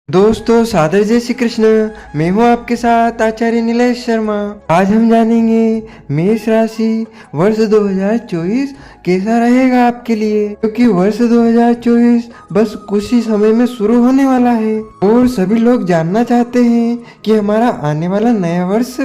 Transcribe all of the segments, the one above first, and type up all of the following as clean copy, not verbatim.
दोस्तों सादर जय श्री कृष्ण। मैं हूँ आपके साथ आचार्य नीलेश शर्मा। आज हम जानेंगे मेष राशि वर्ष 2024 कैसा रहेगा आपके लिए, क्योंकि वर्ष 2024 बस कुछ ही समय में शुरू होने वाला है और सभी लोग जानना चाहते हैं कि हमारा आने वाला नया वर्ष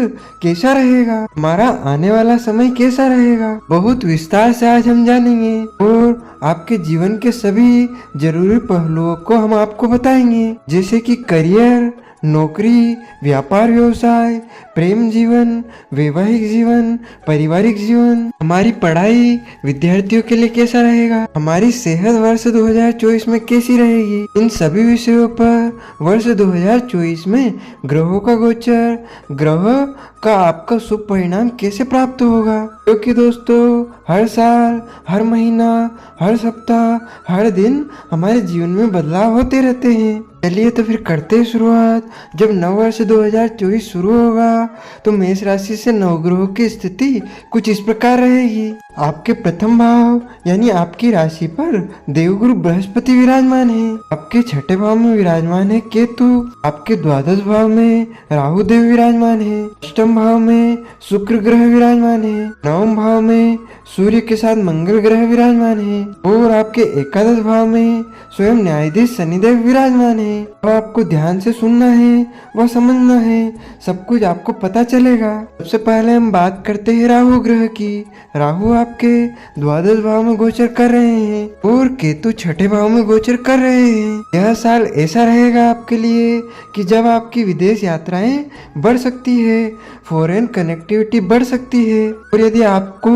कैसा रहेगा, हमारा आने वाला समय कैसा रहेगा। बहुत विस्तार से आज हम जानेंगे और आपके जीवन के सभी जरूरी पहलुओं को हम आपको बताएंगे, जैसे कि करियर, नौकरी, व्यापार व्यवसाय, प्रेम जीवन, वैवाहिक जीवन, पारिवारिक जीवन, हमारी पढ़ाई विद्यार्थियों के लिए कैसा रहेगा, हमारी सेहत वर्ष 2024 में कैसी रहेगी। इन सभी विषयों पर वर्ष 2024 में ग्रहों का गोचर, ग्रह का आपका शुभ परिणाम कैसे प्राप्त होगा, क्योंकि दोस्तों हर साल, हर महीना, हर सप्ताह, हर दिन हमारे जीवन में बदलाव होते रहते हैं। चलिए तो फिर करते हैं शुरुआत। जब नव वर्ष 2024 शुरू होगा तो मेष राशि से नवग्रहों की स्थिति कुछ इस प्रकार रहेगी। आपके प्रथम भाव यानी आपकी राशि पर देवगुरु बृहस्पति विराजमान है। आपके छठे भाव में विराजमान है केतु। आपके द्वादश भाव में राहु देव विराजमान है। अष्टम भाव में शुक्र ग्रह विराजमान है। नवम भाव में सूर्य के साथ मंगल ग्रह विराजमान है और आपके एकादश भाव में स्वयं न्यायाधीश शनिदेव विराजमान है। अब आपको ध्यान से सुनना है, वह समझना है, सब कुछ आपको पता चलेगा। सबसे पहले हम बात करते हैं राहु ग्रह की। राहु आपके द्वादश भाव में गोचर कर रहे हैं और केतु छठे भाव में गोचर कर रहे हैं। यह साल ऐसा रहेगा आपके लिए कि जब आपकी विदेश यात्राएं बढ़ सकती है, फॉरेन कनेक्टिविटी बढ़ सकती है, और यदि आपको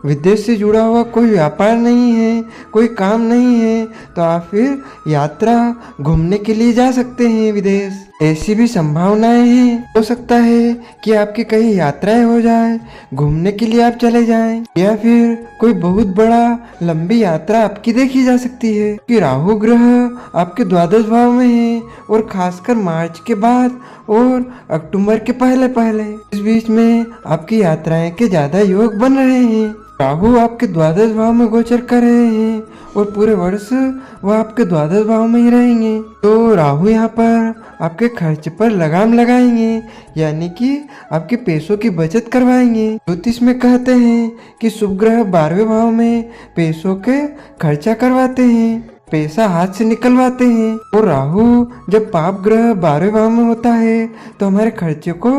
विदेश से जुड़ा हुआ कोई व्यापार नहीं है, कोई काम नहीं है, तो आप फिर यात्रा घूमने के लिए जा सकते हैं विदेश। ऐसी भी संभावनाएं हैं। हो सकता है कि आपकी कहीं यात्राएं हो जाए, घूमने के लिए आप चले जाएं, या फिर कोई बहुत बड़ा लंबी यात्रा आपकी देखी जा सकती है कि राहु ग्रह आपके द्वादश भाव में है और खासकर मार्च के बाद और अक्टूबर के पहले पहले इस बीच में आपकी यात्राएं के ज्यादा योग बन रहे हैं। राहु आपके द्वादश भाव में गोचर कर रहे हैं और पूरे वर्ष वह आपके द्वादश भाव में ही रहेंगे। तो राहु यहाँ पर आपके खर्च पर लगाम लगाएंगे, यानी कि आपके पैसों की बचत करवाएंगे। ज्योतिष में कहते हैं कि शुभ ग्रह 12वें भाव में पैसों के खर्चा करवाते हैं, पैसा हाथ से निकलवाते हैं, और राहु जब पाप ग्रह 12वें भाव में होता है तो हमारे खर्चे को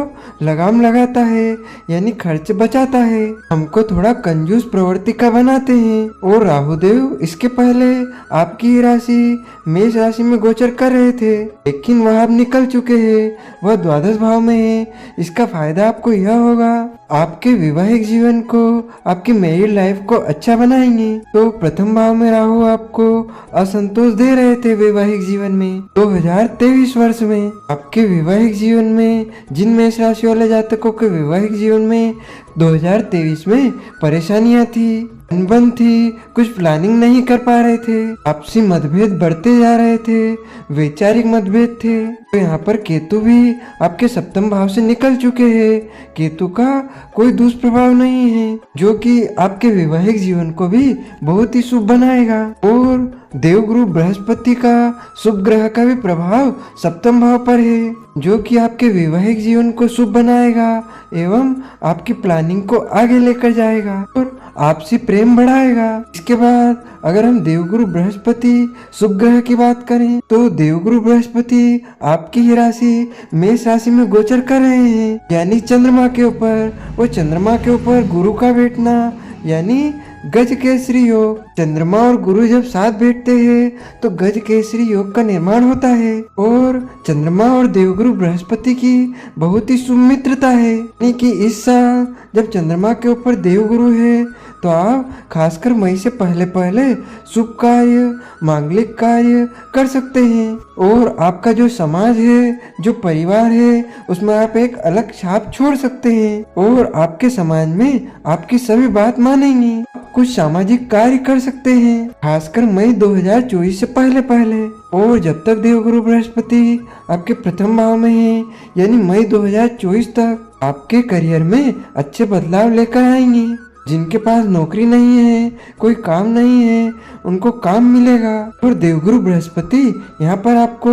लगाम लगाता है, यानी खर्च बचाता है, हमको थोड़ा कंजूस प्रवृत्ति का बनाते हैं। और राहु देव इसके पहले आपकी राशि मेष राशि में गोचर कर रहे थे, लेकिन वह अब निकल चुके हैं, वह द्वादश भाव में है। इसका फायदा आपको यह होगा, आपके वैवाहिक जीवन को, आपकी मैरिड लाइफ को अच्छा बनाएंगे। तो प्रथम भाव में राहु आपको असंतोष दे रहे थे वैवाहिक जीवन में। 2023 वर्ष में आपके वैवाहिक जीवन में, जिन मेष राशि वाले जातकों के वैवाहिक जीवन में 2023 में परेशानियां थी, अनबन थी, कुछ प्लानिंग नहीं कर पा रहे थे, आपसी मतभेद बढ़ते जा रहे थे, वैचारिक मतभेद थे, तो यहाँ पर केतु भी आपके सप्तम भाव से निकल चुके हैं। केतु का कोई दुष्प्रभाव नहीं है, जो कि आपके वैवाहिक जीवन को भी बहुत ही शुभ बनाएगा। और देवगुरु बृहस्पति का शुभ ग्रह का भी प्रभाव सप्तम भाव पर है, जो कि आपके वैवाहिक जीवन को शुभ बनाएगा एवं आपकी प्लानिंग को आगे लेकर जाएगा और आपसी प्रेम बढ़ाएगा। इसके बाद अगर हम देवगुरु बृहस्पति शुभ ग्रह की बात करें तो देवगुरु बृहस्पति आपकी ही राशि मेष राशि में गोचर कर रहे हैं, यानी चंद्रमा के ऊपर। वो चंद्रमा के ऊपर गुरु का बैठना यानी गज केसरी योग। चंद्रमा और गुरु जब साथ बैठते हैं तो गज केसरी योग का निर्माण होता है और चंद्रमा और देवगुरु बृहस्पति की बहुत ही शुभ मित्रता है, यानी कि इस साल जब चंद्रमा के ऊपर देवगुरु है तो आप खासकर मई से पहले पहले शुभ कार्य, मांगलिक कार्य कर सकते हैं और आपका जो समाज है, जो परिवार है, उसमें आप एक अलग छाप छोड़ सकते हैं और आपके समाज में आपकी सभी बात मानेंगी। कुछ सामाजिक कार्य कर सकते हैं खासकर मई 2024 से पहले पहले। और जब तक देवगुरु बृहस्पति आपके प्रथम भाव में है, यानी मई 2024 तक आपके करियर में अच्छे बदलाव लेकर आएंगे। जिनके पास नौकरी नहीं है, कोई काम नहीं है, उनको काम मिलेगा। और देवगुरु बृहस्पति यहाँ पर आपको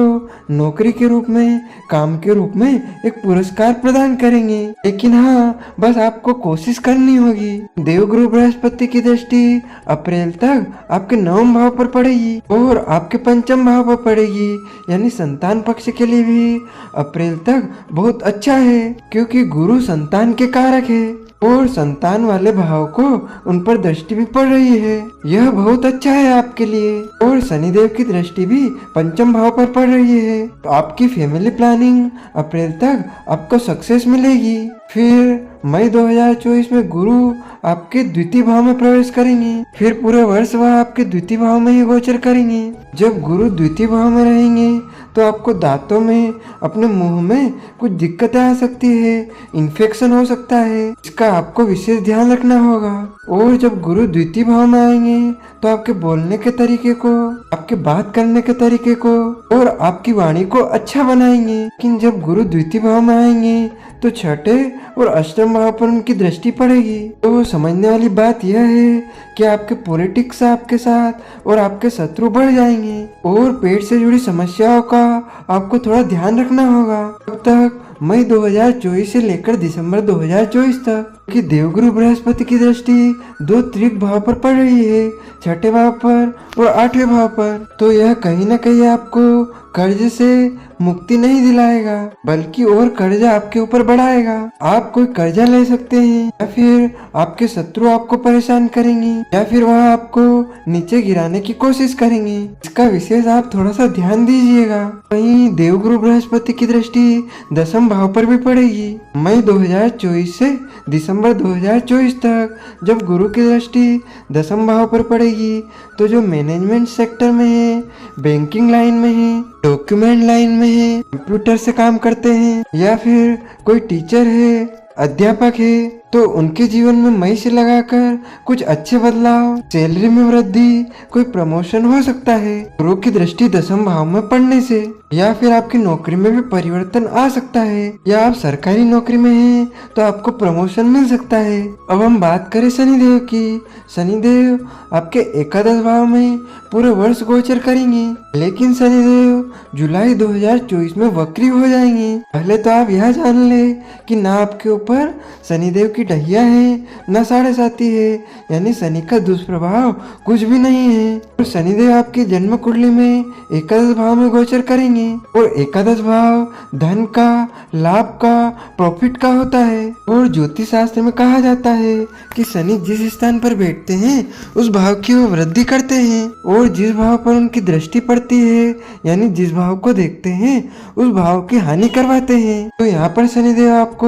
नौकरी के रूप में, काम के रूप में एक पुरस्कार प्रदान करेंगे। लेकिन हाँ, बस आपको कोशिश करनी होगी। देवगुरु बृहस्पति की दृष्टि अप्रैल तक आपके 9वें भाव पर पड़ेगी और आपके 5वें भाव पर पड़ेगी, यानी संतान पक्ष के लिए भी अप्रैल तक बहुत अच्छा है, क्योंकि गुरु संतान के कारक है और संतान वाले भाव को उन पर दृष्टि भी पड़ रही है। यह बहुत अच्छा है आपके लिए। और शनिदेव की दृष्टि भी 5वें भाव पर पड़ रही है, तो आपकी फैमिली प्लानिंग अप्रैल तक आपको सक्सेस मिलेगी। फिर मई 2024 में गुरु आपके द्वितीय भाव में प्रवेश करेंगे। फिर पूरे वर्ष वह आपके द्वितीय भाव में ही गोचर करेंगे। जब गुरु द्वितीय भाव में रहेंगे तो आपको दांतों में, अपने मुंह में कुछ दिक्कतें आ सकती है, इन्फेक्शन हो सकता है, इसका आपको विशेष ध्यान रखना होगा। और जब गुरु द्वितीय भाव में आएंगे तो आपके बोलने के तरीके को, आपके बात करने के तरीके को और आपकी वाणी को अच्छा बनाएंगे। लेकिन जब गुरु द्वितीय भाव में आएंगे तो 6ठे और 8वें भाव पर उनकी दृष्टि पड़ेगी। तो समझने वाली बात यह है कि आपके पॉलिटिक्स आपके साथ और आपके शत्रु बढ़ जाएंगे और पेट से जुड़ी समस्याओं का आपको थोड़ा ध्यान रखना होगा। तब तक मई 2024 से लेकर दिसंबर 2024 तक कि देवगुरु बृहस्पति की दृष्टि 2 त्रिक भाव पर पड़ रही है, 6ठे भाव पर और 8वें भाव पर। तो यह कहीं न कहीं आपको कर्ज से मुक्ति नहीं दिलाएगा, बल्कि और कर्जा आपके ऊपर बढ़ाएगा। आप कोई कर्जा ले सकते हैं, या फिर आपके शत्रु आपको परेशान करेंगे, या फिर वह आपको नीचे गिराने की कोशिश करेंगे। इसका विशेष आप थोड़ा सा ध्यान दीजिएगा। वहीं देवगुरु बृहस्पति की दृष्टि 10वें भाव पर भी पड़ेगी। मई 2024 से दिसंबर 2024 तक जब गुरु की दृष्टि 10वें भाव पर पड़ेगी तो जो मैनेजमेंट सेक्टर में है, बैंकिंग लाइन में है, डॉक्यूमेंट लाइन में है, कंप्यूटर से काम करते हैं, या फिर कोई टीचर है, अध्यापक है, तो उनके जीवन में मई से लगाकर कुछ अच्छे बदलाव, सैलरी में वृद्धि, कोई प्रमोशन हो सकता है गुरु की दृष्टि 10वें भाव में पड़ने से। या फिर आपकी नौकरी में भी परिवर्तन आ सकता है, या आप सरकारी नौकरी में हैं तो आपको प्रमोशन मिल सकता है। अब हम बात करें शनिदेव की। शनिदेव आपके एकादश भाव में पूरे वर्ष गोचर करेंगे, लेकिन शनिदेव जुलाई 2024 में वक्री हो जाएंगे। पहले तो आप यह जान ले कि ना आपके ऊपर शनिदेव की ढैया है, न 7.5 है, यानी शनि का दुष्प्रभाव कुछ भी नहीं है। और शनिदेव आपके जन्म कुंडली में एकादश भाव में गोचर करेंगे और एकादश भाव धन का, लाभ का, प्रॉफिट का होता है। और ज्योतिष शास्त्र में कहा जाता है कि शनि जिस स्थान पर बैठते हैं उस भाव की वो वृद्धि करते हैं, और जिस भाव पर उनकी दृष्टि पड़ती है, यानी जिस भाव को देखते हैं उस भाव की हानि करवाते हैं। तो यहाँ पर शनिदेव आपको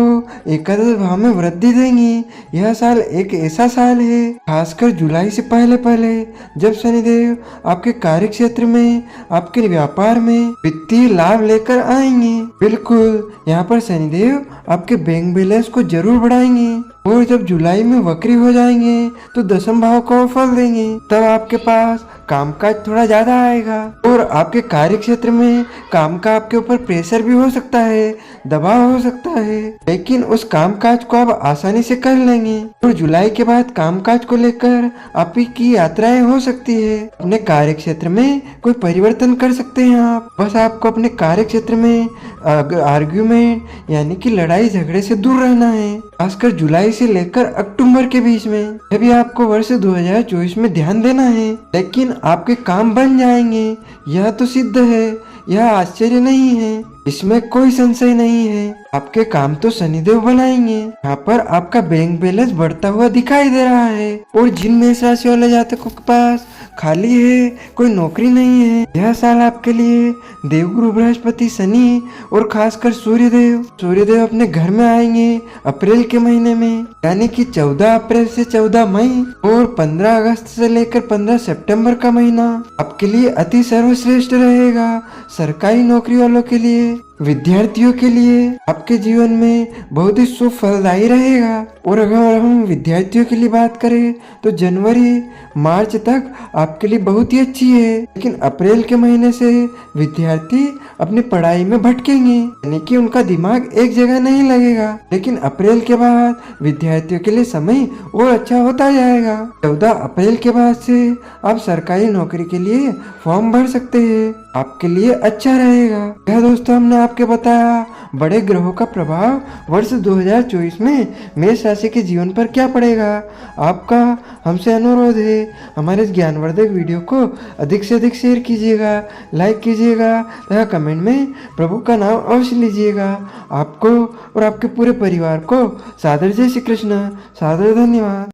एकादश भाव में वृद्धि देंगी। यह साल एक ऐसा साल है, खासकर जुलाई से पहले पहले, जब शनिदेव आपके कार्य क्षेत्र में, आपके व्यापार में वित्तीय लाभ लेकर आएंगे। बिल्कुल, यहाँ पर शनिदेव आपके बैंक बैलेंस को जरूर बढ़ाएंगे। और जब जुलाई में वक्री हो जाएंगे तो 10वें भाव को फल देंगे। तब आपके पास कामकाज थोड़ा ज्यादा आएगा और आपके कार्य क्षेत्र में काम का आपके ऊपर प्रेशर भी हो सकता है, दबाव हो सकता है, लेकिन उस कामकाज को आप आसानी से कर लेंगे। और जुलाई के बाद कामकाज को लेकर आपकी यात्राएं हो सकती है। अपने कार्य क्षेत्र में कोई परिवर्तन कर सकते हैं आप। बस आपको अपने कार्य क्षेत्र में आर्ग्यूमेंट यानी कि लड़ाई झगड़े से दूर रहना है, खासकर जुलाई से लेकर अक्टूबर के बीच में। अभी आपको वर्ष 2024 में ध्यान देना है, लेकिन आपके काम बन जाएंगे, यह तो सिद्ध है, यह आश्चर्य नहीं है, इसमें कोई संशय नहीं है। आपके काम तो शनिदेव बनाएंगे। यहाँ पर आपका बैंक बैलेंस बढ़ता हुआ दिखाई दे रहा है। और जिन मेष राशि वाले जातकों के पास खाली है, कोई नौकरी नहीं है, यह साल आपके लिए देवगुरु बृहस्पति, शनि और खासकर सूर्यदेव अपने घर में आएंगे अप्रैल के महीने में, यानी कि 14 अप्रैल से 14 मई और 15 अगस्त से लेकर 15 सितंबर का महीना आपके लिए अति सर्वश्रेष्ठ रहेगा सरकारी नौकरी वालों के लिए। विद्यार्थियों के लिए आपके जीवन में बहुत ही शुभ फलदायी रहेगा। और अगर हम विद्यार्थियों के लिए बात करें तो जनवरी मार्च तक आपके लिए बहुत ही अच्छी है, लेकिन अप्रैल के महीने से विद्यार्थी अपनी पढ़ाई में भटकेंगे, यानी कि उनका दिमाग एक जगह नहीं लगेगा। लेकिन अप्रैल के बाद विद्यार्थियों के लिए समय और अच्छा होता जाएगा। 14 अप्रैल के बाद से आप सरकारी नौकरी के लिए फॉर्म भर सकते हैं, आपके लिए अच्छा रहेगा। यह दोस्तों हमने आपके बताया बड़े ग्रहों का प्रभाव वर्ष 2024 में मेष राशि के जीवन पर क्या पड़ेगा। आपका हमसे अनुरोध है हमारे इस ज्ञानवर्धक वीडियो को अधिक से अधिक शेयर कीजिएगा, लाइक कीजिएगा तथा कमेंट में प्रभु का नाम अवश्य लीजिएगा। आपको और आपके पूरे परिवार को सादर जय श्री कृष्ण, सादर धन्यवाद।